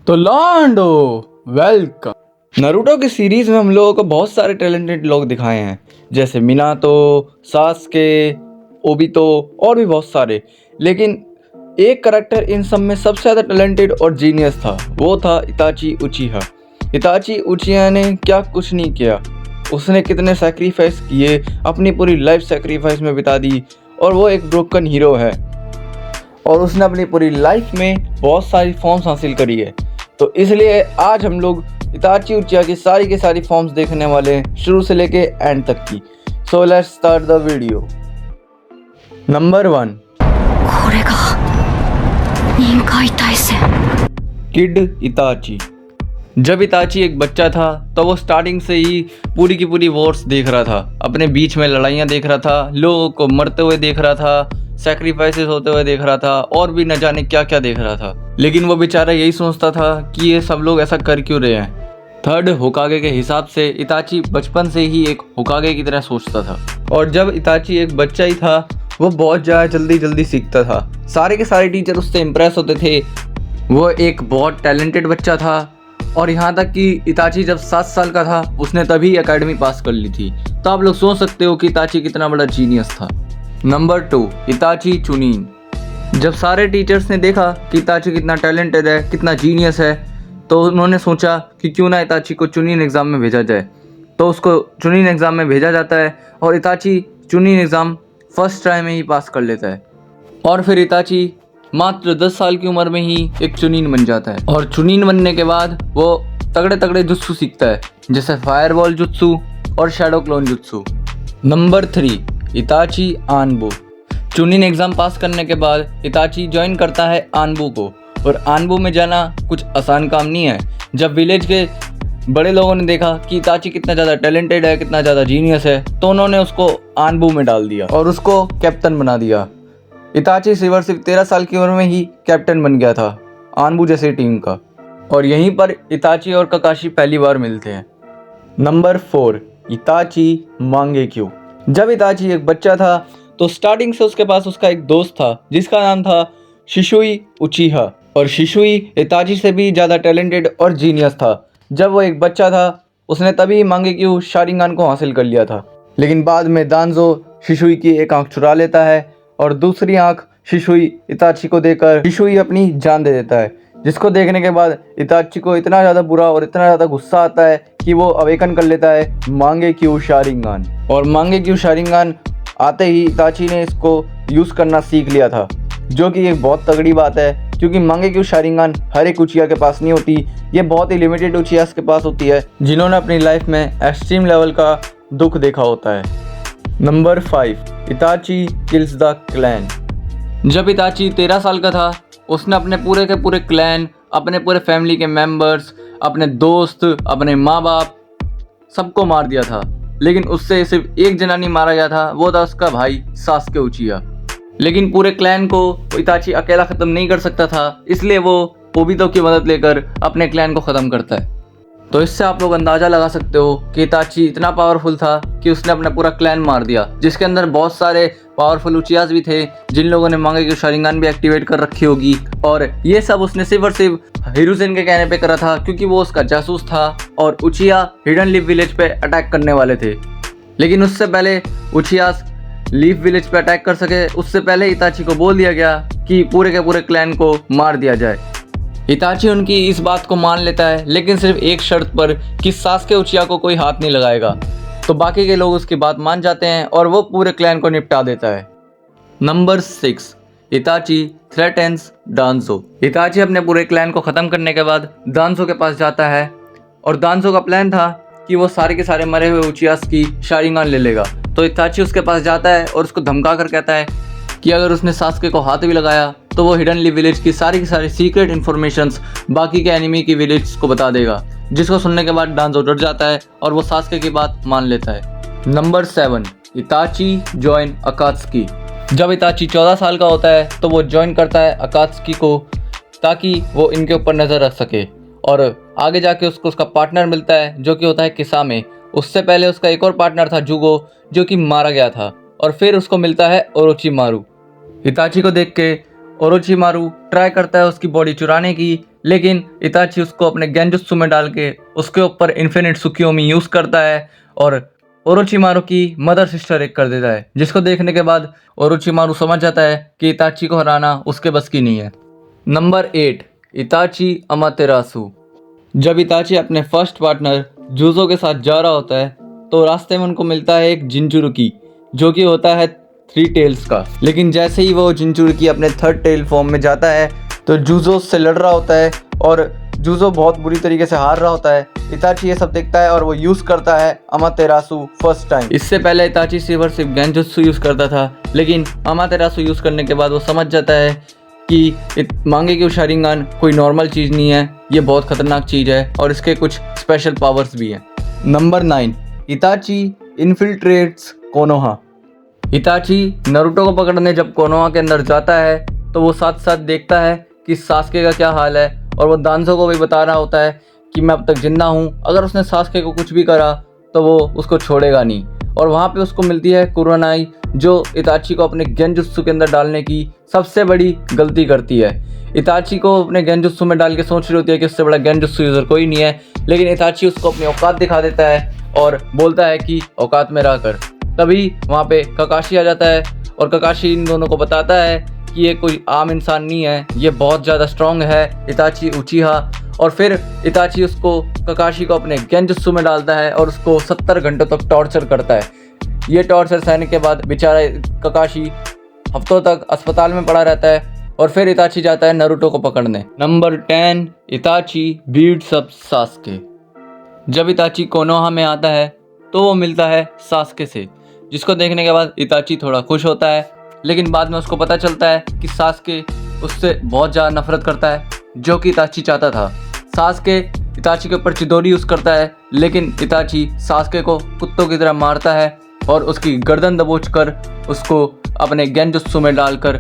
तो लॉन्डो welcome. Naruto की series में हम लोगों को बहुत सारे टैलेंटेड लोग दिखाए हैं, जैसे मिनातो, सास्के, ओबितो और भी बहुत सारे। लेकिन एक करेक्टर इन सब में सबसे ज़्यादा टैलेंटेड और जीनियस था, वो था इताची उचिहा। इताची उचिहा ने क्या कुछ नहीं किया, उसने कितने सैक्रिफाइस किए, अपनी पूरी लाइफ सैक्रिफाइस में बिता दी। और वो एक ब्रोकन हीरो है और उसने अपनी पूरी लाइफ में बहुत सारी फॉर्म्स हासिल करी है। तो इसलिए आज हम लोग इताची उचिहा की सारी फॉर्म्स देखने वाले हैं, शुरू से लेके एंड तक की। So let's start the video. Number 1, これが臨界体制。 kid Itachi. जब इताची एक बच्चा था तो वो स्टार्टिंग से ही पूरी की पूरी वॉर्स देख रहा था, अपने बीच में लड़ाइयाँ देख रहा था, लोगों को मरते हुए देख रहा था, सैक्रिफाइसेस होते हुए देख रहा था और भी न जाने क्या क्या देख रहा था। लेकिन वो बेचारा यही सोचता था कि ये सब लोग ऐसा कर क्यों रहे हैं। थर्ड होकागे के हिसाब से इताची बचपन से ही एक होकागे की तरह सोचता था, और जब इताची एक बच्चा ही था वो बहुत ज़्यादा जल्दी सीखता था। सारे के सारे टीचर उससे इम्प्रेस होते थे। वो एक बहुत टैलेंटेड बच्चा था, और यहाँ तक कि इताची जब 7 साल का था उसने तभी एकेडमी पास कर ली थी। तो आप लोग सोच सकते हो कि इताची कितना बड़ा जीनियस था। Number 2, इताची chunin. जब सारे टीचर्स ने देखा कि इताची कितना टैलेंटेड है, कितना जीनियस है, तो उन्होंने सोचा कि क्यों ना इताची को चुनिन एग्ज़ाम में भेजा जाए। तो उसको चुनिन एग्ज़ाम में भेजा जाता है और इताची चुनिन एग्ज़ाम फर्स्ट ट्राई में ही पास कर लेता है। और फिर इताची मात्र 10 साल की उम्र में ही एक चुनिन बन जाता है, और चुनिन बनने के बाद वो तगड़े जुत्सु सीखता है, जैसे फायरबॉल जुत्सु और shadow clone jutsu. Number 3, Itachi Anbu. Chunin exam pass करने के बाद इताची ज्वाइन करता है आनबू को, और आनबू में जाना कुछ आसान काम नहीं है। जब विलेज के बड़े लोगों ने देखा कि इताची कितना ज़्यादा टैलेंटेड है, कितना ज़्यादा जीनियस है, तो उन्होंने उसको आनबू में डाल दिया और उसको कैप्टन बना दिया। इताची सिर्फ 13 साल की उम्र में ही कैप्टन बन गया था आनबू जैसी टीम का। और यहीं पर इताची और ककाशी पहली बार मिलते हैं। Number 4, Itachi Mangekyo. जब इताची एक बच्चा था तो स्टार्टिंग से उसके पास उसका एक दोस्त था जिसका नाम था शिशुई उचिहा, और शिशुई इताची से भी ज़्यादा टैलेंटेड और जीनियस था। जब वो एक बच्चा था उसने तभी मांगेक्यू शारिंगान को हासिल कर लिया था। लेकिन बाद में दांजो शिशुई की एक आंख चुरा लेता है और दूसरी आंख शिशुई इताची को देकर शिशुई अपनी जान दे देता है, जिसको देखने के बाद इताची को इतना ज़्यादा बुरा और इतना ज़्यादा गुस्सा आता है कि वो अवेकन कर लेता है मांगेक्यू शारिंगान। और मांगेक्यू शारिंगान आते ही इताची ने इसको यूज़ करना सीख लिया था, जो कि एक बहुत तगड़ी बात है, क्योंकि मांगेक्यू शारिंगान हर एक उचिहा के पास नहीं होती। ये बहुत ही लिमिटेड उचिहास के पास होती है जिन्होंने अपनी लाइफ में एक्सट्रीम लेवल का दुख देखा होता है। Number 5, इताची kills the clan. जब इताची 13 साल का था उसने अपने पूरे के पूरे क्लैन, अपने पूरे फैमिली के मेंबर्स, अपने दोस्त, अपने माँ बाप सबको मार दिया था। लेकिन उससे सिर्फ एक जना नहीं मारा गया था, वो था उसका भाई सास्के उचिहा। लेकिन पूरे क्लैन को इताची अकेला ख़त्म नहीं कर सकता था, इसलिए वो ओबितो की मदद लेकर अपने क्लैन को ख़त्म करता है। तो इससे आप लोग अंदाज़ा लगा सकते हो कि इताची इतना पावरफुल था कि उसने अपना पूरा क्लैन मार दिया, जिसके अंदर बहुत सारे पावरफुल उचिहास भी थे जिन लोगों ने मांगेक्यू शारिंगान भी एक्टिवेट कर रखी होगी। और ये सब उसने सिर्फ और सिर्फ हिरुzen के कहने पे करा था, क्योंकि वो उसका जासूस था और उचिहा हिडन लीफ विलेज पे अटैक करने वाले थे। लेकिन उससे पहले उचिहास लीफ विलेज पे अटैक कर सके, उससे पहले इताची को बोल दिया गया कि पूरे के पूरे क्लैन को मार दिया जाए। इताची उनकी इस बात को मान लेता है, लेकिन सिर्फ एक शर्त पर कि सास्के उचिहा को कोई हाथ नहीं लगाएगा। तो बाकी के लोग उसकी बात मान जाते हैं और वो पूरे क्लैन को निपटा देता है। Number 6, इताची threatens दांजो। इताची अपने पूरे क्लैन को ख़त्म करने के बाद दांजो के पास जाता है, और दांजो का प्लान था कि वो सारे के सारे मरे हुए उचिहास की शारिंगान ले लेगा। तो इताची उसके पास जाता है और उसको धमका कर कहता है कि अगर उसने सास्के को हाथ भी लगाया तो वो हिडन लीफ विलेज की सारी सीक्रेट इन्फॉर्मेशंस बाकी के एनिमी की विलेज को बता देगा, जिसको सुनने के बाद दांजो डर जाता है और वो सास्के की बात मान लेता है। Number 7, इताची join अकात्सुकी। जब इताची 14 साल का होता है तो वो ज्वाइन करता है अकात्सुकी को, ताकि वो इनके ऊपर नज़र रख सके। और आगे जाके उसको उसका पार्टनर मिलता है जो कि होता है किसामे। उससे पहले उसका एक और पार्टनर था जुगो, जो कि मारा गया था। और फिर उसको मिलता है ओरोचिमारू। इताची को देख के ओरोचिमारू ट्राई करता है उसकी बॉडी चुराने की, लेकिन इताची उसको अपने गेंजुत्सु में डाल के उसके ऊपर इन्फिनिट सुकियोमी यूज़ करता है और ओरोचिमारू की मदर सिस्टर एक कर देता है, जिसको देखने के बाद ओरोचिमारू समझ जाता है कि इताची को हराना उसके बस की नहीं है। Number 8, Itachi Amaterasu. जब इताची अपने फर्स्ट पार्टनर जूजो के साथ जा रहा होता है तो रास्ते में उनको मिलता है एक जिंचुरुकी, जो कि होता है 3 टेल्स का। लेकिन जैसे ही वो जिंचुरुकी अपने 3rd टेल फॉर्म में जाता है तो जूजो से लड़ रहा होता है और जूजो बहुत बुरी तरीके से हार रहा होता है। इताची ये सब देखता है और वो यूज़ करता है अमातेरासु फर्स्ट टाइम। इससे पहले इताची सिर्फ गेंजुत्सु यूज़ करता था, लेकिन अमातेरासु यूज़ करने के बाद वो समझ जाता है कि मांगेक्यू शारिंगान कोई नॉर्मल चीज़ नहीं है, ये बहुत खतरनाक चीज़ है और इसके कुछ स्पेशल पावर्स भी हैं। Number 9, इताची infiltrates Konoha. इताची नारुतो को पकड़ने जब कोनोहा के अंदर जाता है तो वो साथ साथ देखता है कि सास्के का क्या हाल है और वो दांजो को भी बता रहा होता है कि मैं अब तक जिंदा हूँ, अगर उसने सास्के को कुछ भी करा तो वो उसको छोड़ेगा नहीं। और वहाँ पे उसको मिलती है कुरानाई, जो इताची को अपने गेंजुत्सु के अंदर डालने की सबसे बड़ी गलती करती है। इताची को अपने गेंजुत्सु में डाल के सोच रही होती है कि उससे बड़ा गेंजुत्सु यूज़र कोई नहीं है, लेकिन इताची उसको अपनी औकात दिखा देता है और बोलता है कि औकात में रह कर। तभी वहाँ पे ककाशी आ जाता है और ककाशी इन दोनों को बताता है कि ये कोई आम इंसान नहीं है, ये बहुत ज़्यादा स्ट्रॉन्ग है, इताची उचिहा। और फिर इताची उसको ककाशी को अपने गेंजुत्सु में डालता है और उसको 70 घंटों तक टॉर्चर करता है। ये टॉर्चर सहने के बाद बेचारा ककाशी हफ्तों तक अस्पताल में पड़ा रहता है और फिर इताची जाता है नारुतो को पकड़ने। Number 10, Itachi beats up Sasuke. जब इताची कोनोहा में आता है तो वो मिलता है सास्के से, जिसको देखने के बाद इताची थोड़ा खुश होता है, लेकिन बाद में उसको पता चलता है कि सास्के उससे बहुत ज़्यादा नफरत करता है, जो कि इताची चाहता था। सास्के इताची के ऊपर चिदोरी यूज़ करता है, लेकिन इताची सास्के को कुत्तों की तरह मारता है और उसकी गर्दन दबोचकर उसको अपने गेंजुत्सु में डालकर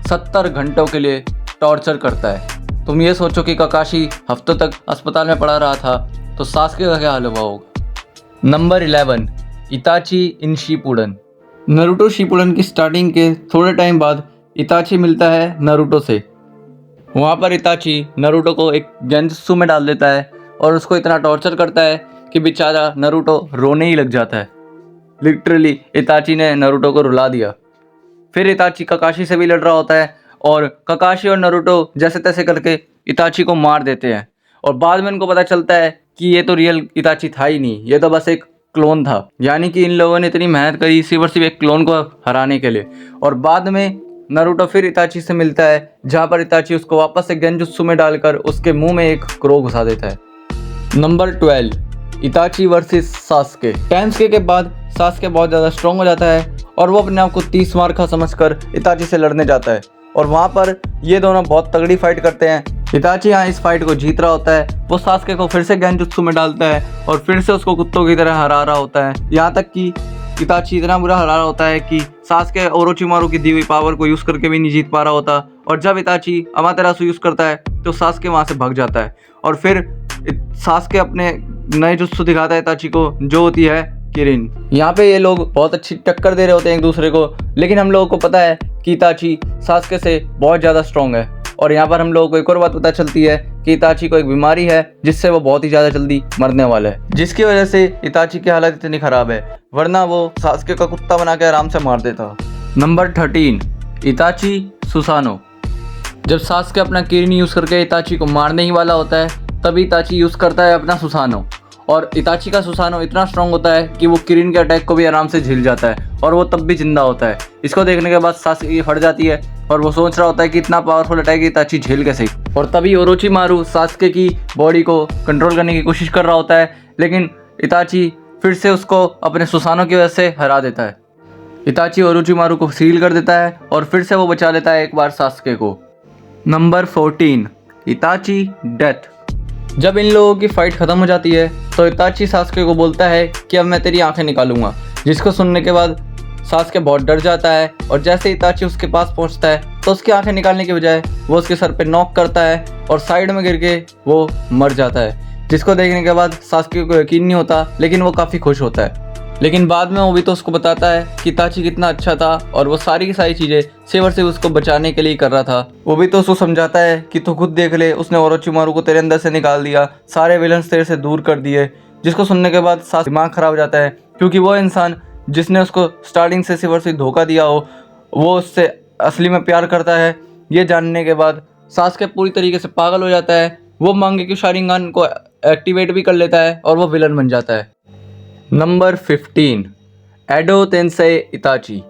70 घंटों के लिए टॉर्चर करता है। तुम ये सोचो कि ककाशी हफ्तों तक अस्पताल में पड़ा रहा था, तो सास्के का क्या हाल हुआ होगा। नंबर 11, इताची इन शिपुडन। नारुतो शिपुडन की स्टार्टिंग के थोड़े टाइम बाद इताची मिलता है नारुतो से। वहाँ पर इताची नारुतो को एक गेंजुत्सु में डाल देता है और उसको इतना टॉर्चर करता है कि बेचारा नारुतो रोने ही लग जाता है। लिटरली इताची ने नारुतो को रुला दिया। फिर इताची ककाशी से भी लड़ रहा होता है और ककाशी और नारुतो जैसे तैसे करके इताची को मार देते हैं और बाद में इनको पता चलता है कि ये तो रियल इताची था ही नहीं, ये तो बस एक क्लोन था। यानी कि इन लोगों ने इतनी मेहनत करी सिर्फ और सिर्फ एक क्लोन को हराने के लिए। और बाद में नारुतो फिर इताची से मिलता है, जहाँ पर इताची उसको वापस से गेंजुत्सु में डालकर उसके मुंह में एक क्रो घुसा देता है। Number 12, Itachi versus Sasuke. टाइम्सके के बाद सास्के बहुत ज़्यादा स्ट्रॉन्ग हो जाता है और वो अपने आप को 30 मार का समझकर इताची से लड़ने जाता है और वहाँ पर ये दोनों बहुत तगड़ी फाइट करते हैं। इताची यहाँ इस फाइट को जीत रहा होता है, वो सास्के को फिर से गेंजुत्सु में डालता है और फिर से उसको कुत्तों की तरह हरा रहा होता है। यहाँ तक कि इताची इतना बुरा हरा रहा होता है कि सास्के ओरोचिमारू की दी हुई पावर को यूज़ करके भी नहीं जीत पा रहा होता। और जब इताची अमातेरासु यूज़ करता है तो सास्के वहाँ से भाग जाता है और फिर सास्के अपने नए जुत्सु दिखाता है इताची को, जो होती है किरिन। यहाँ पे ये लोग बहुत अच्छी टक्कर दे रहे होते हैं एक दूसरे को, लेकिन हम लोगों को पता है कि इताची सास्के से बहुत ज़्यादा स्ट्रॉन्ग है। और यहाँ पर हम लोगों को एक और बात पता चलती है कि इताची को एक बीमारी है जिससे वो बहुत ही ज़्यादा जल्दी मरने वाला है, जिसकी वजह से इताची की हालत इतनी ख़राब है, वरना वो सास्के का कुत्ता बना के आराम से मार देता। Number 13, Itachi Susanoo. जब सास्के अपना किरिन यूज़ करके इताची को मारने ही वाला होता है, तभी इताची यूज़ करता है अपना सुसानो। और इताची का सुसानो इतना स्ट्रॉन्ग होता है कि वो किरिन के अटैक को भी आराम से झेल जाता है और वो तब भी जिंदा होता है। इसको देखने के बाद सास्के की फट जाती है और वो सोच रहा होता है कि इतना पावरफुल अटैक इताची झेल कैसे। और तभी ओरोचिमारू सास्के की बॉडी को कंट्रोल करने की कोशिश कर रहा होता है, लेकिन इताची फिर से उसको अपने सुसानो की वजह से हरा देता है। इताची ओरोचिमारू को सील कर देता है और फिर से वो बचा लेता है एक बार सास्के को। Number 14, इताची death. जब इन लोगों की फाइट ख़त्म हो जाती है तो इताची सास्के को बोलता है कि अब मैं तेरी आंखें निकालूंगा, जिसको सुनने के बाद सास्के बहुत डर जाता है और जैसे इताची उसके पास पहुंचता है तो उसकी आंखें निकालने के बजाय वो उसके सर पे नॉक करता है और साइड में गिर के वो मर जाता है, जिसको देखने के बाद सास्के को यकीन नहीं होता, लेकिन वो काफ़ी खुश होता है। लेकिन बाद में ओबितो उसको बताता है कि इताची कितना अच्छा था और वो सारी की सारी चीज़ें सेवर से उसको बचाने के लिए कर रहा था। ओबितो उसको समझाता है कि तू खुद देख ले, उसने ओरोचिमारू को तेरे अंदर से निकाल दिया, सारे विलन्स तेरे से दूर कर दिए। जिसको सुनने के बाद सास दिमाग खराब हो जाता है, क्योंकि वो इंसान जिसने उसको स्टार्टिंग से सिवर से धोखा दिया हो वो उससे असली में प्यार करता है। ये जानने के बाद सास्के पूरी तरीके से पागल हो जाता है। वो मांगेक्यू शारिंगन को एक्टिवेट भी कर लेता है और वो विलन बन जाता है। नंबर 15, एडो तेंसेई इताची।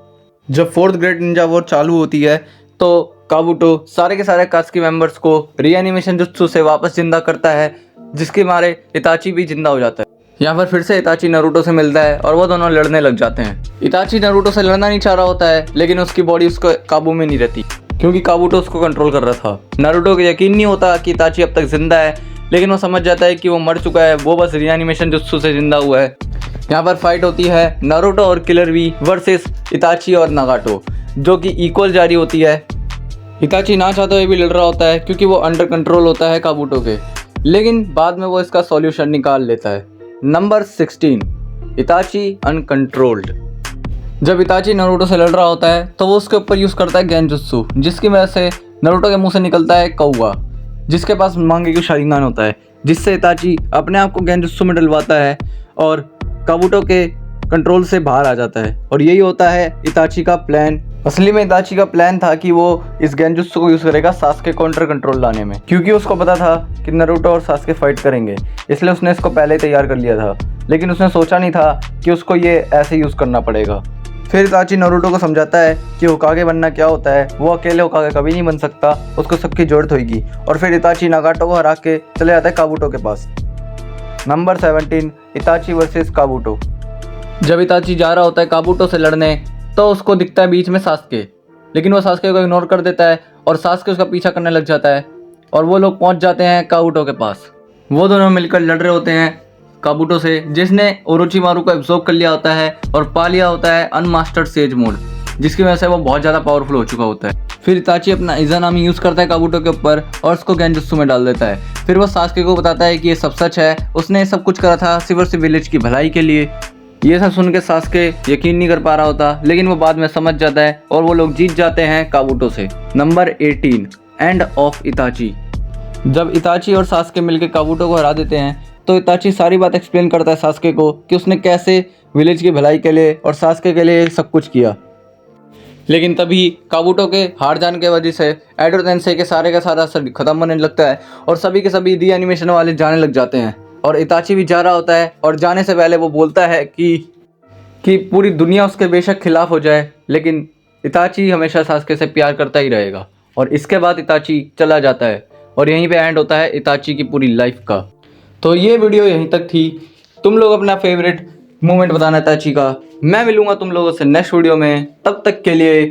जब 4th ग्रेड निंजा वॉर चालू होती है तो काबुटो सारे के सारे कात्सुकी मेंबर्स को रीएनिमेशन जुत्सु से वापस जिंदा करता है, जिसके मारे इताची भी जिंदा हो जाता है। यहाँ पर फिर से इताची नारुतो से मिलता है और वो दोनों लड़ने लग जाते हैं। इताची नारुतो से लड़ना नहीं चाह रहा होता है, लेकिन उसकी बॉडी उसको काबू में नहीं रहती, क्योंकि काबुटो उसको कंट्रोल कर रहा था। नारुतो को यकीन नहीं होता कि इताची अब तक जिंदा है, लेकिन वो समझ जाता है कि वो मर चुका है, वो बस रीएनिमेशन जुत्सु से जिंदा हुआ है। यहाँ पर फाइट होती है नारुतो और किलर बी वर्सेस इताची और नागाटो, जो कि इक्वल जारी होती है। इताची ना चाहते हुए भी लड़ रहा होता है, क्योंकि वो अंडर कंट्रोल होता है काबुटो के, लेकिन बाद में वो इसका सॉल्यूशन निकाल लेता है। Number 16, इताची uncontrolled. जब इताची नारुतो से लड़ रहा होता है तो वो उसके ऊपर यूज़ करता है गेंजुत्सु, जिसकी वजह से नारुतो के मुंह से निकलता है कौवा, जिसके पास मांगेक्यू शारिंगन होता है, जिससे इताची अपने आप को गेंजुत्सु में डलवाता है और काबुटो के कंट्रोल से बाहर आ जाता है। और यही होता है इताची का प्लान। असली में इताची का प्लान था कि वो इस गेंजुत्सु को यूज़ करेगा सास्के को अंडर कंट्रोल लाने में, क्योंकि उसको पता था कि नारुतो और सास्के फाइट करेंगे, इसलिए उसने इसको पहले ही तैयार कर लिया था। लेकिन उसने सोचा नहीं था कि उसको ये ऐसे यूज़ करना पड़ेगा। फिर इताची नारुतो को समझाता है कि होकागे बनना क्या होता है, वो अकेले होकागे कभी नहीं बन सकता, उसको सबकी जरूरत होगी। और फिर इताची नागाटो को हरा के चले जाता है काबुटो के पास। Number 17, इताची versus काबुटो। जब इताची जा रहा होता है काबुटो से लड़ने तो उसको दिखता है बीच में सास्के, लेकिन वो सास्के को इग्नोर कर देता है और सास्के उसका पीछा करने लग जाता है और वो लोग पहुंच जाते हैं काबुटो के पास। वो दोनों मिलकर लड़ रहे होते हैं काबुटो से, जिसने ओरोचिमारू को एब्जॉर्ब कर लिया होता है और पा लिया होता है अनमास्टर्ड सेज मोड, जिसकी वजह से वो बहुत ज़्यादा पावरफुल हो चुका होता है। फिर इताची अपना इज़ानामी यूज़ करता है काबुटो के ऊपर और उसको गेंजुत्सु में डाल देता है। फिर वो सास्के को बताता है कि ये सब सच है, उसने सब कुछ करा था सिवर विलेज की भलाई के लिए। ये सब सुन के सास्के यकीन नहीं कर पा रहा होता, लेकिन वो बाद में समझ जाता है और वो लोग जीत जाते हैं काबुटो से। Number 18, end of इताची। जब इताची और सास्के मिलकर काबुटो को हरा देते हैं तो इताची सारी बात एक्सप्लेन करता है सास्के को कि उसने कैसे विलेज की भलाई के लिए और सास्के के लिए सब कुछ किया। लेकिन तभी काबुटो के हार जाने की वजह से एडो तेंसेई के सारे का सारा असर खत्म होने लगता है और सभी के सभी रीएनिमेशन वाले जाने लग जाते हैं। और इताची भी जा रहा होता है और जाने से पहले वो बोलता है कि पूरी दुनिया उसके बेशक खिलाफ हो जाए, लेकिन इताची हमेशा सास्के से प्यार करता ही रहेगा। और इसके बाद इताची चला जाता है और यहीं पे एंड होता है इताची की पूरी लाइफ का। तो ये वीडियो यहीं तक थी। तुम लोग अपना फेवरेट मोमेंट बताना इताची का। मैं मिलूंगा तुम लोगों से नेक्स्ट वीडियो में, तब तक के लिए